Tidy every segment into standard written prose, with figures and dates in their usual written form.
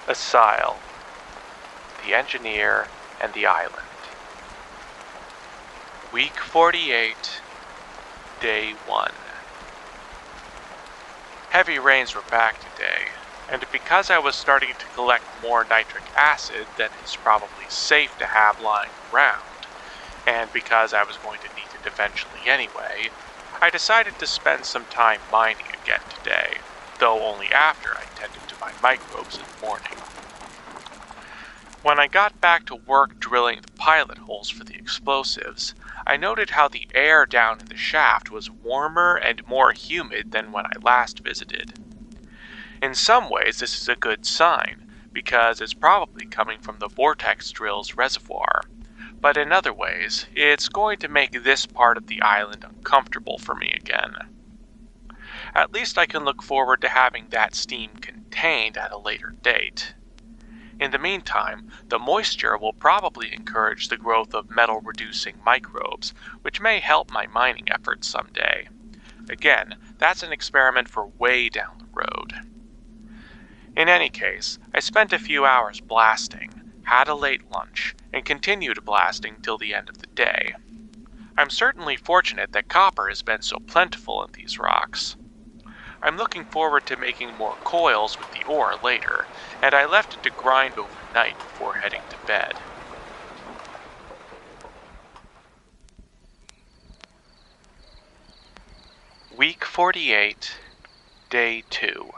Asyle, the engineer, and the island. Week 48, Day 1. Heavy rains were back today, and because I was starting to collect more nitric acid than is probably safe to have lying around, and because I was going to need it eventually anyway, I decided to spend some time mining again today, though only after I tended to my microbes in the morning. When I got back to work drilling the pilot holes for the explosives, I noted how the air down in the shaft was warmer and more humid than when I last visited. In some ways this is a good sign, because it's probably coming from the vortex drill's reservoir, but in other ways, it's going to make this part of the island uncomfortable for me again. At least I can look forward to having that steam contained at a later date. In the meantime, the moisture will probably encourage the growth of metal-reducing microbes, which may help my mining efforts someday. Again, that's an experiment for way down the road. In any case, I spent a few hours blasting, had a late lunch, and continued blasting till the end of the day. I'm certainly fortunate that copper has been so plentiful in these rocks. I'm looking forward to making more coils with the ore later, and I left it to grind overnight before heading to bed. Week 48, Day 2.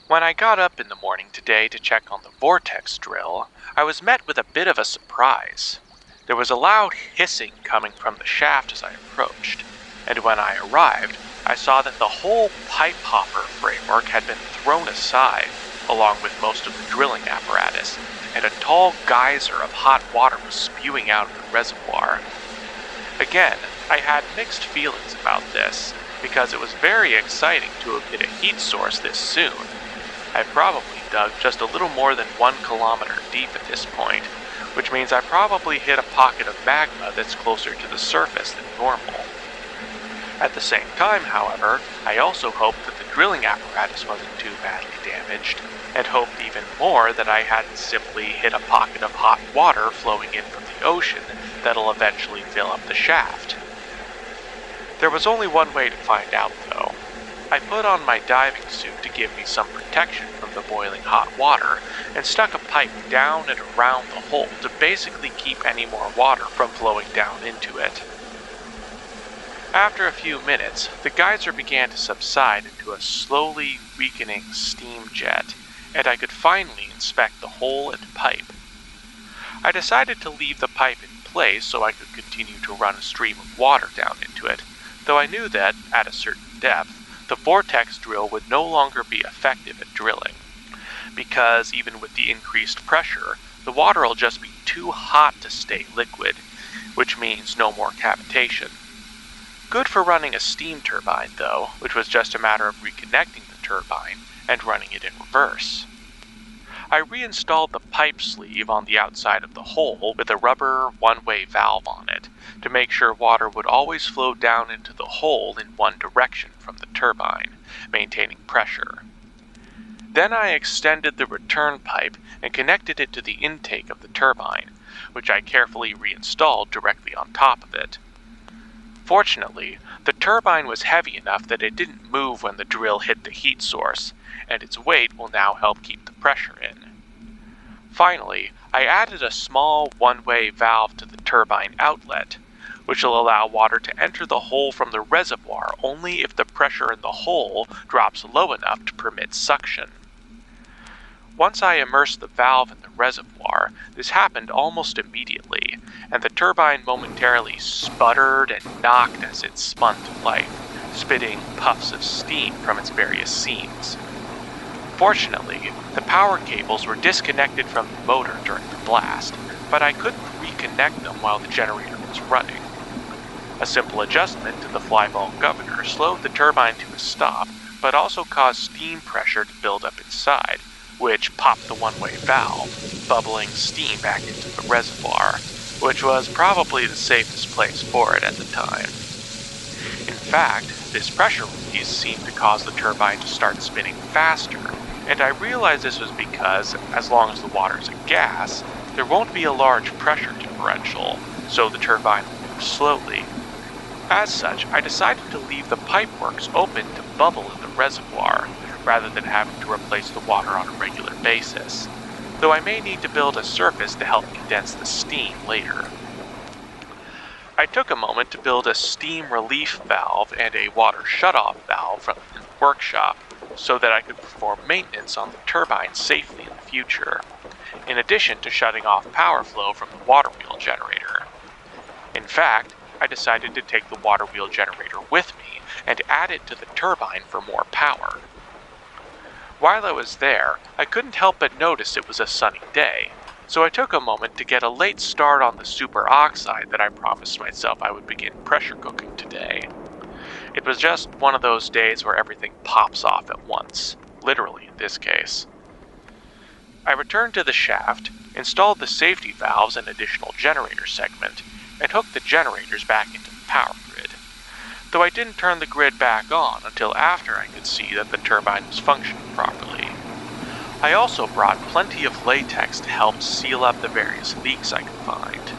When I got up in the morning today to check on the vortex drill, I was met with a bit of a surprise. There was a loud hissing coming from the shaft as I approached, and when I arrived, I saw that the whole pipe hopper framework had been thrown aside, along with most of the drilling apparatus, and a tall geyser of hot water was spewing out of the reservoir. Again, I had mixed feelings about this, because it was very exciting to have hit a heat source this soon. I probably dug just a little more than 1 kilometer deep at this point, which means I probably hit a pocket of magma that's closer to the surface than normal. At the same time, however, I also hoped that the drilling apparatus wasn't too badly damaged, and hoped even more that I hadn't simply hit a pocket of hot water flowing in from the ocean that'll eventually fill up the shaft. There was only one way to find out, though. I put on my diving suit to give me some protection from the boiling hot water, and stuck a pipe down and around the hole to basically keep any more water from flowing down into it. After a few minutes, the geyser began to subside into a slowly weakening steam jet, and I could finally inspect the hole and pipe. I decided to leave the pipe in place so I could continue to run a stream of water down into it, though I knew that, at a certain depth, the vortex drill would no longer be effective at drilling, because even with the increased pressure, the water will just be too hot to stay liquid, which means no more cavitation. Good for running a steam turbine, though, which was just a matter of reconnecting the turbine and running it in reverse. I reinstalled the pipe sleeve on the outside of the hole with a rubber one-way valve on it to make sure water would always flow down into the hole in one direction from the turbine, maintaining pressure. Then I extended the return pipe and connected it to the intake of the turbine, which I carefully reinstalled directly on top of it. Fortunately, the turbine was heavy enough that it didn't move when the drill hit the heat source, and its weight will now help keep the pressure in. Finally, I added a small one-way valve to the turbine outlet, which will allow water to enter the hole from the reservoir only if the pressure in the hole drops low enough to permit suction. Once I immersed the valve in the reservoir, this happened almost immediately, and the turbine momentarily sputtered and knocked as it spun to life, spitting puffs of steam from its various seams. Fortunately, the power cables were disconnected from the motor during the blast, but I couldn't reconnect them while the generator was running. A simple adjustment to the flyball governor slowed the turbine to a stop, but also caused steam pressure to build up inside, which popped the one-way valve, bubbling steam back into the reservoir, which was probably the safest place for it at the time. In fact, this pressure release seemed to cause the turbine to start spinning faster, and I realized this was because, as long as the water is a gas, there won't be a large pressure differential, so the turbine will move slowly. As such, I decided to leave the pipeworks open to bubble in the reservoir, rather than having to replace the water on a regular basis, though I may need to build a surface to help condense the steam later. I took a moment to build a steam relief valve and a water shutoff valve from the workshop, so that I could perform maintenance on the turbine safely in the future, in addition to shutting off power flow from the water wheel generator. In fact, I decided to take the water wheel generator with me and add it to the turbine for more power. While I was there, I couldn't help but notice it was a sunny day, so I took a moment to get a late start on the superoxide that I promised myself I would begin pressure cooking today. It was just one of those days where everything pops off at once, literally in this case. I returned to the shaft, installed the safety valves and additional generator segment, and hooked the generators back into the power grid, though I didn't turn the grid back on until after I could see that the turbine was functioning properly. I also brought plenty of latex to help seal up the various leaks I could find.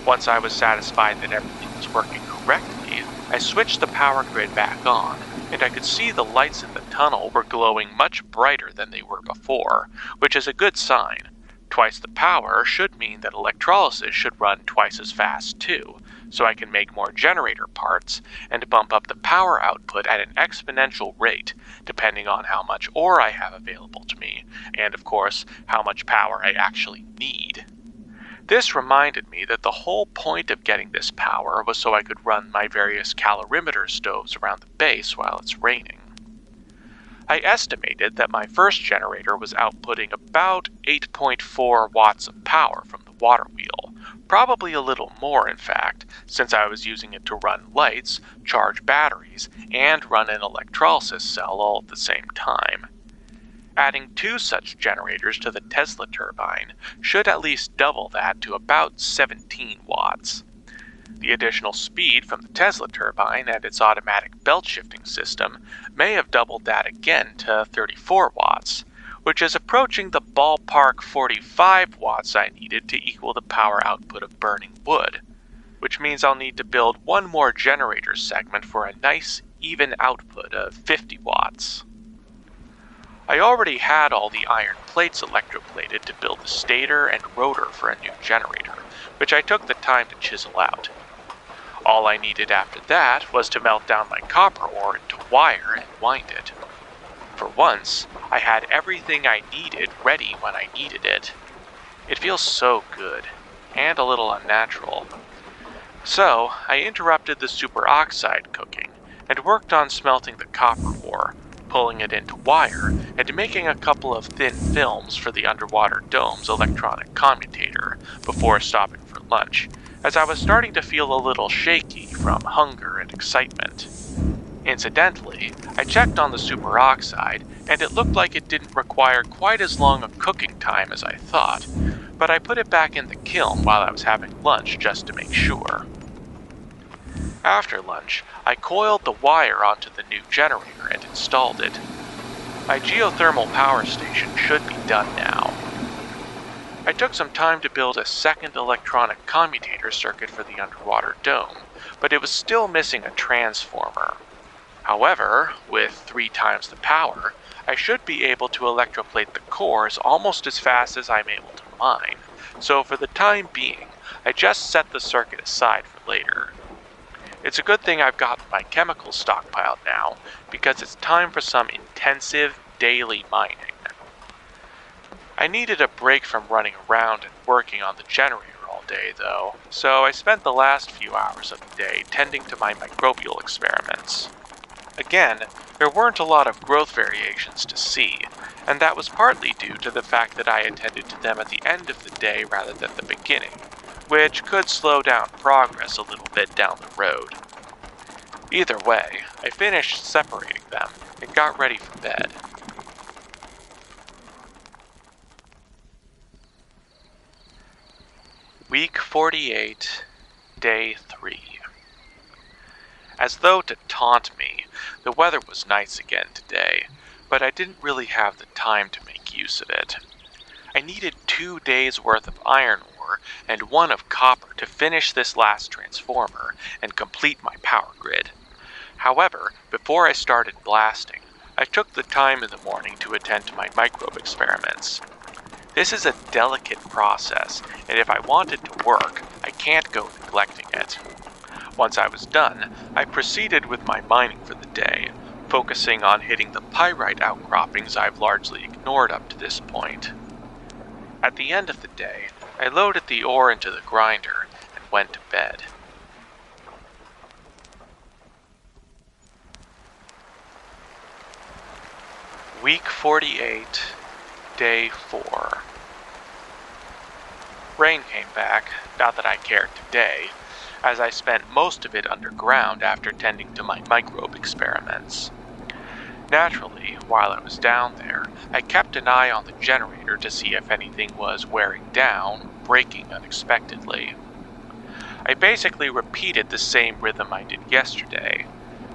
Once I was satisfied that everything was working correctly, I switched the power grid back on, and I could see the lights in the tunnel were glowing much brighter than they were before, which is a good sign. Twice the power should mean that electrolysis should run twice as fast too, so I can make more generator parts and bump up the power output at an exponential rate, depending on how much ore I have available to me, and of course, how much power I actually need. This reminded me that the whole point of getting this power was so I could run my various calorimeter stoves around the base while it's raining. I estimated that my first generator was outputting about 8.4 watts of power from the water wheel, probably a little more in fact, since I was using it to run lights, charge batteries, and run an electrolysis cell all at the same time. Adding 2 such generators to the Tesla turbine should at least double that to about 17 watts. The additional speed from the Tesla turbine and its automatic belt shifting system may have doubled that again to 34 watts, which is approaching the ballpark 45 watts I needed to equal the power output of burning wood, which means I'll need to build one more generator segment for a nice, even output of 50 watts. I already had all the iron plates electroplated to build the stator and rotor for a new generator, which I took the time to chisel out. All I needed after that was to melt down my copper ore into wire and wind it. For once, I had everything I needed ready when I needed it. It feels so good, and a little unnatural. So, I interrupted the superoxide cooking, and worked on smelting the copper ore, pulling it into wire, and making a couple of thin films for the underwater dome's electronic commutator before stopping for lunch, as I was starting to feel a little shaky from hunger and excitement. Incidentally, I checked on the superoxide, and it looked like it didn't require quite as long a cooking time as I thought, but I put it back in the kiln while I was having lunch just to make sure. After lunch, I coiled the wire onto the new generator and installed it. My geothermal power station should be done now. I took some time to build a second electronic commutator circuit for the underwater dome, but it was still missing a transformer. However, with 3 times the power, I should be able to electroplate the cores almost as fast as I'm able to mine, so for the time being, I just set the circuit aside for later. It's a good thing I've got my chemicals stockpiled now, because it's time for some intensive daily mining. I needed a break from running around and working on the generator all day, though, so I spent the last few hours of the day tending to my microbial experiments. Again, there weren't a lot of growth variations to see, and that was partly due to the fact that I attended to them at the end of the day rather than the beginning, which could slow down progress a little bit down the road. Either way, I finished separating them and got ready for bed. Week 48, Day 3. As though to taunt me, the weather was nice again today, but I didn't really have the time to make use of it. I needed 2 days worth of iron ore and 1 of copper to finish this last transformer and complete my power grid. However, before I started blasting, I took the time in the morning to attend to my microbe experiments. This is a delicate process, and if I want it to work, I can't go neglecting it. Once I was done, I proceeded with my mining for the day, focusing on hitting the pyrite outcroppings I've largely ignored up to this point. At the end of the day, I loaded the ore into the grinder and went to bed. Week 48, Day 4. Rain came back, not that I cared today, as I spent most of it underground after tending to my microbe experiments. Naturally, while I was down there, I kept an eye on the generator to see if anything was wearing down or breaking unexpectedly. I basically repeated the same rhythm I did yesterday.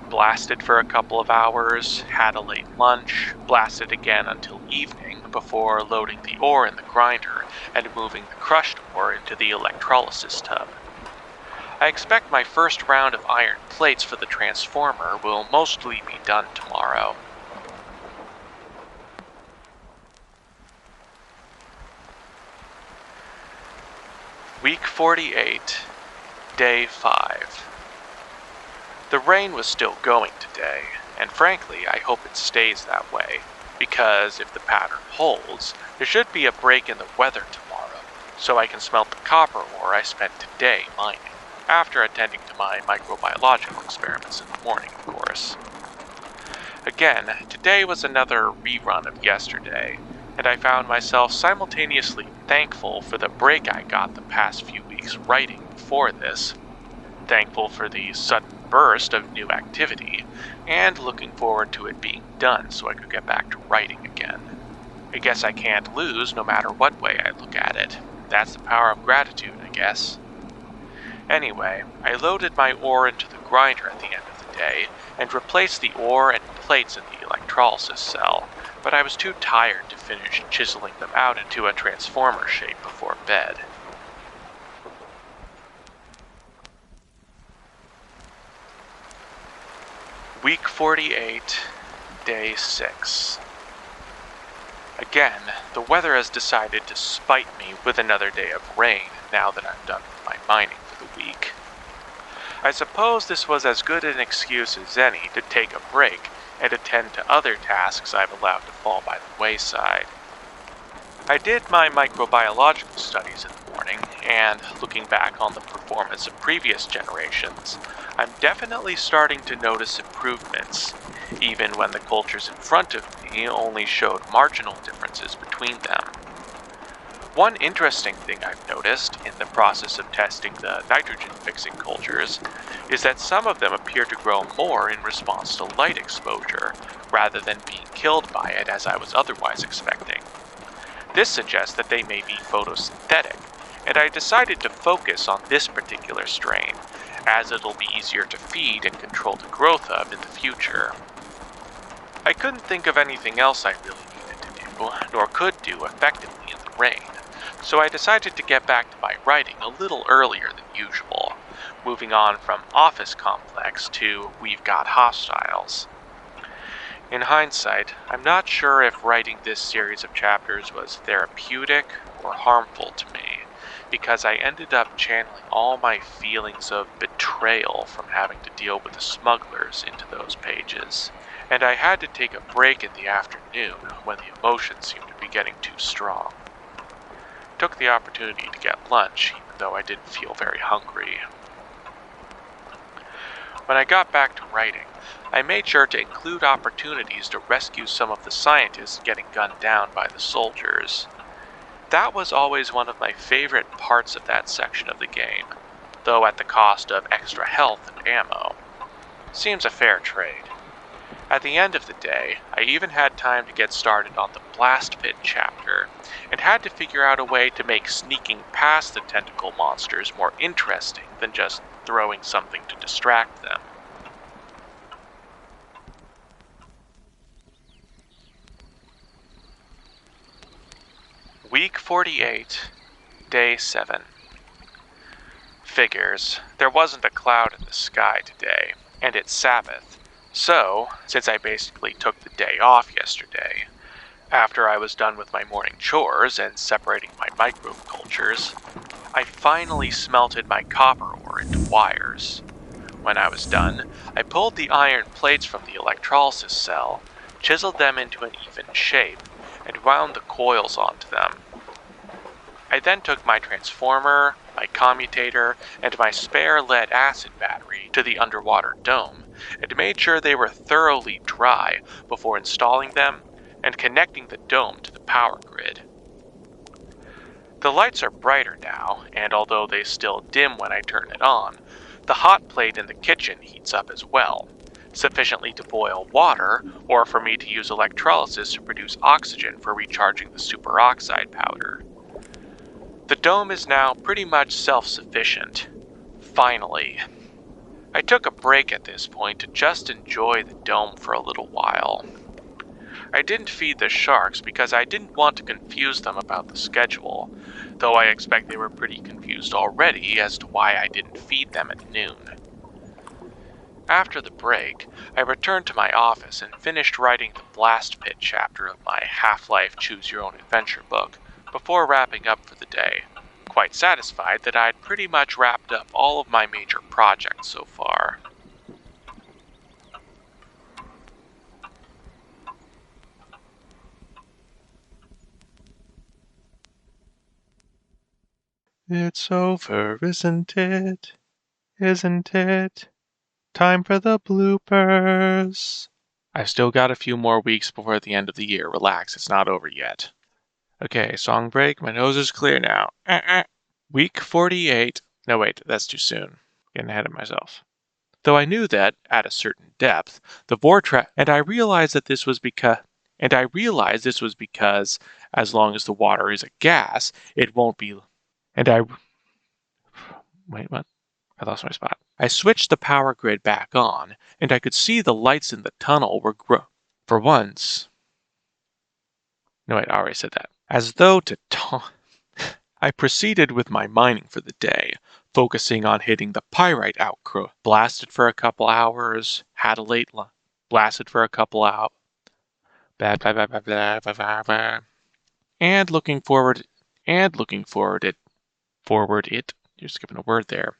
Blasted for a couple of hours, had a late lunch, blasted again until evening before loading the ore in the grinder and moving the crushed ore into the electrolysis tub. I expect my first round of iron plates for the transformer will mostly be done tomorrow. Week 48, Day 5. The rain was still going today, and frankly, I hope it stays that way, because if the pattern holds, there should be a break in the weather tomorrow, so I can smelt the copper ore I spent today mining, after attending to my microbiological experiments in the morning, of course. Again, today was another rerun of yesterday, and I found myself simultaneously thankful for the break I got the past few weeks writing before this, thankful for the sudden burst of new activity, and looking forward to it being done so I could get back to writing again. I guess I can't lose no matter what way I look at it. That's the power of gratitude, I guess. Anyway, I loaded my ore into the grinder at the end of the day, and replaced the ore and plates in the electrolysis cell, but I was too tired to finish chiseling them out into a transformer shape before bed. Week 48, Day 6. Again, the weather has decided to spite me with another day of rain now that I'm done with my mining for the week. I suppose this was as good an excuse as any to take a break and attend to other tasks I've allowed to fall by the wayside. I did my microbiological studies in the morning, and looking back on the performance of previous generations, I'm definitely starting to notice improvements, even when the cultures in front of me only showed marginal differences between them. One interesting thing I've noticed in the process of testing the nitrogen-fixing cultures is that some of them appear to grow more in response to light exposure, rather than being killed by it as I was otherwise expecting. This suggests that they may be photosynthetic, and I decided to focus on this particular strain, as it'll be easier to feed and control the growth of in the future. I couldn't think of anything else I really needed to do, nor could do effectively in the rain, so I decided to get back to my writing a little earlier than usual, moving on from Office Complex to We've Got Hostiles. In hindsight, I'm not sure if writing this series of chapters was therapeutic or harmful to me, because I ended up channeling all my feelings of betrayal from having to deal with the smugglers into those pages, and I had to take a break in the afternoon when the emotions seemed to be getting too strong. Took the opportunity to get lunch, even though I didn't feel very hungry. When I got back to writing, I made sure to include opportunities to rescue some of the scientists getting gunned down by the soldiers. That was always one of my favorite parts of that section of the game, though at the cost of extra health and ammo. Seems a fair trade. At the end of the day, I even had time to get started on the Blast Pit chapter, and had to figure out a way to make sneaking past the tentacle monsters more interesting than just throwing something to distract them. Week 48, Day 7. Figures. There wasn't a cloud in the sky today, and it's Sabbath. So, since I basically took the day off yesterday, after I was done with my morning chores and separating my microbe cultures, I finally smelted my copper ore into wires. When I was done, I pulled the iron plates from the electrolysis cell, chiseled them into an even shape, and wound the coils onto them. I then took my transformer, my commutator, and my spare lead-acid battery to the underwater dome and made sure they were thoroughly dry before installing them and connecting the dome to the power grid. The lights are brighter now, and although they still dim when I turn it on, the hot plate in the kitchen heats up as well, sufficiently to boil water or for me to use electrolysis to produce oxygen for recharging the superoxide powder. The dome is now pretty much self-sufficient. Finally. I took a break at this point to just enjoy the dome for a little while. I didn't feed the sharks because I didn't want to confuse them about the schedule, though I expect they were pretty confused already as to why I didn't feed them at noon. After the break, I returned to my office and finished writing the Blast Pit chapter of my Half-Life Choose Your Own Adventure book before wrapping up for the day, quite satisfied that I'd pretty much wrapped up all of my major projects so far. It's over, isn't it? Isn't it? Time for the bloopers. I've still got a few more weeks before the end of the year. Relax, it's not over yet. Okay, song break. My nose is clear now. Week 48. No, wait, that's too soon. Getting ahead of myself. Though I knew that, at a certain depth, the vortex, and I realized this was because, as long as the water is a gas, it won't be. Wait, what? I lost my spot. I switched the power grid back on, and I could see the lights in the tunnel were for once. No, wait, I already said that. As though to I proceeded with my mining for the day, focusing on hitting the pyrite outcrop. Blasted for a couple hours, had a late lunch. Blasted for a couple hours. And looking forward it. You're skipping a word there.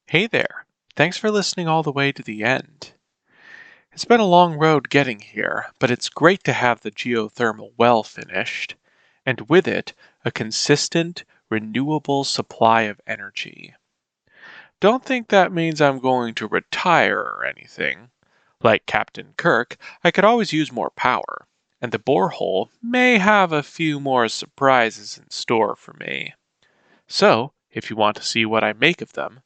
Hey there. Thanks for listening all the way to the end. It's been a long road getting here, but it's great to have the geothermal well finished, and with it, a consistent, renewable supply of energy. Don't think that means I'm going to retire or anything. Like Captain Kirk, I could always use more power, and the borehole may have a few more surprises in store for me. So, if you want to see what I make of them,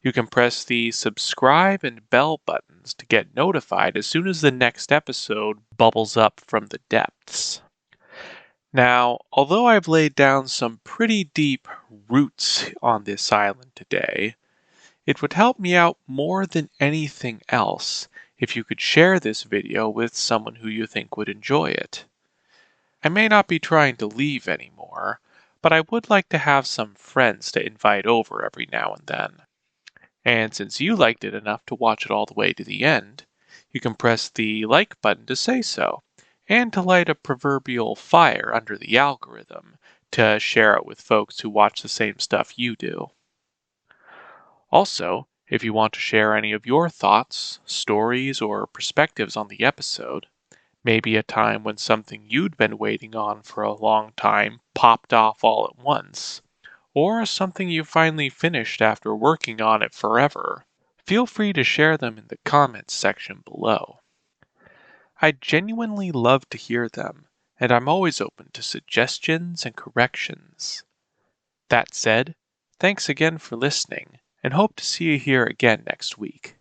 you can press the subscribe and bell buttons to get notified as soon as the next episode bubbles up from the depths. Now, although I've laid down some pretty deep roots on this island today, it would help me out more than anything else if you could share this video with someone who you think would enjoy it. I may not be trying to leave anymore, but I would like to have some friends to invite over every now and then. And since you liked it enough to watch it all the way to the end, you can press the like button to say so, and to light a proverbial fire under the algorithm to share it with folks who watch the same stuff you do. Also, if you want to share any of your thoughts, stories, or perspectives on the episode, maybe a time when something you'd been waiting on for a long time popped off all at once, or something you finally finished after working on it forever, feel free to share them in the comments section below. I genuinely love to hear them, and I'm always open to suggestions and corrections. That said, thanks again for listening, and hope to see you here again next week.